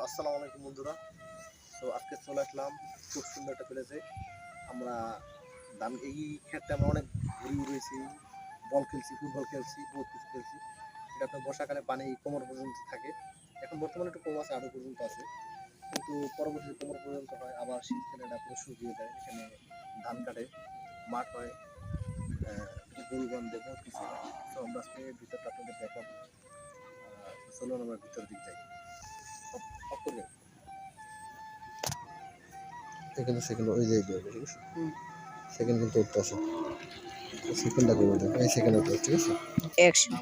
আসসালামু আলাইকুম বন্ধুরা। তো আজকে চলে আসলাম খুব সুন্দর একটা প্লেসে। আমরা এই ক্ষেত্রে আমরা অনেক ঘুরি উড়েছি, বল খেলছি, ফুটবল খেলছি, বহুত কিছু খেলছি। এটা আপনার বর্ষাকালে পানি কোমর পর্যন্ত থাকে। এখন বর্তমানে একটু কম আছে, আরও পর্যন্ত আছে, কিন্তু পরবর্তীতে কোমর পর্যন্ত হয়। আবার শীতকালে এটা পুরো শুকিয়ে যায়। এখানে ধান কাটে, মাঠ হয়, গরু বান্ধে, বহুত কিছু হয়। তো আমরা আজকে ভিতরটা আপনাদের দেখাবো। চলুন আমরা ভিতর দিক যাই। এখানে সেকেন্ড ওই যে ঠিক আছে, সেকেন্ড কিন্তু উঠতে আসে, সেকেন্ডটা করবো এই সেকেন্ড উঠতে, ঠিক আছে। অ্যাকশন।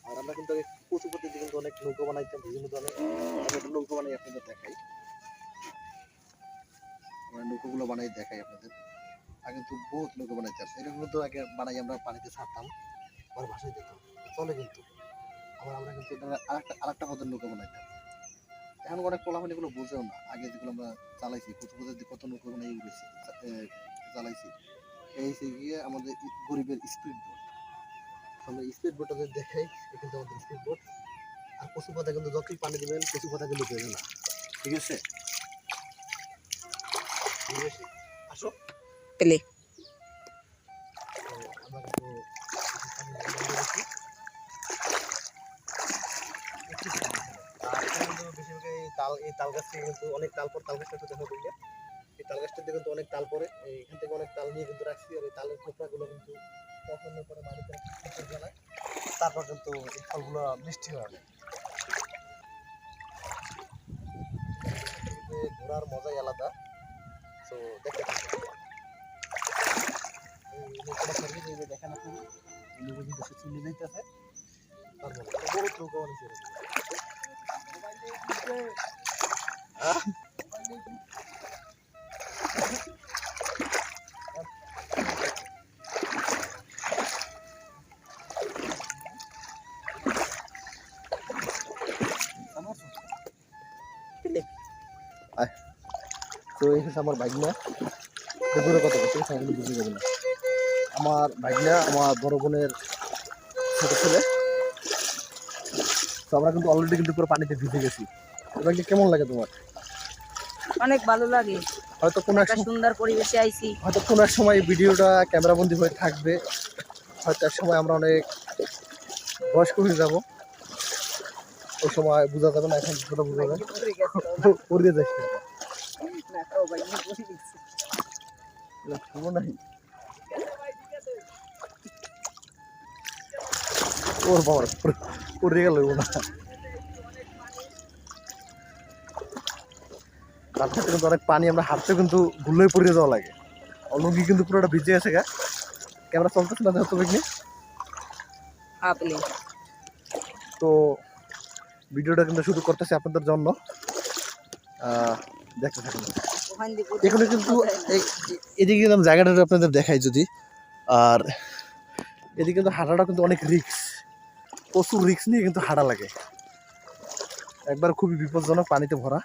আর আমরা কিন্তু কচু পদ্ধতি কিন্তু অনেক নৌকো বানাইতাম, বিভিন্ন ধরনের নৌকো বানাই আপনাদের দেখাই। আমরা নৌকোগুলো বানাই দেখাই আপনাদের। আগে কিন্তু বহুত নৌকো বানাইতাম, এরকম তো আগে বানাই আমরা পানিতে ছাড়তাম, আবার ভাসাই দিতাম, চলে কিন্তু। আবার আমরা কিন্তু আরেকটা পদের নৌকো বানাইতাম। এখন অনেক পোলাপানি এগুলো বুঝেও না। আগে যেগুলো আমরা চালাইছি, কচু পদ্ধতি কত নৌকো বানাই উড়েছি, চালাইছি। এই গিয়ে আমাদের গরিবের স্পিড বোট। আমরা স্পিড বোটটা যদি দেখাই, কিন্তু আমাদের স্পিড বোট। আর কচু পাতা কিন্তু যতই পানি দেবেন, কচু পাতা কিন্তু দেবে না, ঠিক আছে। আসো প্লে। আমরা কিন্তু বেশিরভাগ এই তাল গাছ থেকে কিন্তু অনেক তাল পর, তাল গাছটা একটু দেখা করলে এই তাল গাছটা থেকে কিন্তু অনেক তাল পরে। এখান থেকে অনেক তাল নিয়ে কিন্তু রাখছি। আর এই তালের খোপড়াগুলো কিন্তু পছন্দ করে বাড়িতে জ্বালায়, তারপর কিন্তু এই ফলগুলো মিষ্টি হয়ে যায়। ঘোরার মজাই আলাদা। তো দেখতে দেখেন আপনারা, নৌকা কিন্তু সে চলে যাইতেছে। তারপরে বড় নৌকা বানিয়েছে। তো এই হচ্ছে আমার ভাগনা, দূরে কথা বলছে, কিন্তু বুঝে যাবে না। আমার ভাগনা আমার বড় বোনের ছোট ছেলে। তো আমরা কিন্তু অলরেডি কিন্তু পুরো পানিতে ভিজে গেছি। এবার কেমন লাগে তোমার? অনেক ভালো লাগে। হয়তো কোনো এক সুন্দর পরিবেশে আইছি, হয়তো কোনো এক সময় ভিডিওটা ক্যামেরাবন্দি হয়ে থাকবে, হয়তো এক সময় আমরা অনেক বয়স্ক হয়ে যাব, ওই সময় বোঝা যাবে না। এখন ছোটো বোঝা যায়, পড়ে যাচ্ছে ওর বাবা পড়ে গেল না। তার সাথে কিন্তু অনেক পানি, আমরা হাঁটতে কিন্তু গুলোই পড়ে যাওয়া লাগে। অলঙ্গি কিন্তু পুরোটা ভিজে গেছে গা। ক্যামেরা চলতেছে না যেহেতু দেখনি। তো ভিডিওটা কিন্তু শুরু করতেছি আপনাদের জন্য, দেখতে থাকুন। এখানে কিন্তু এদিকে কিন্তু জায়গাটা আপনাদের দেখাই যদি। আর এদিকে কিন্তু হাঁটাটা কিন্তু অনেক রিস্ক, প্রচুর রিস্ক নিয়ে কিন্তু হাঁটা লাগে। একবার খুবই বিপজ্জনক, পানিতে ভরা।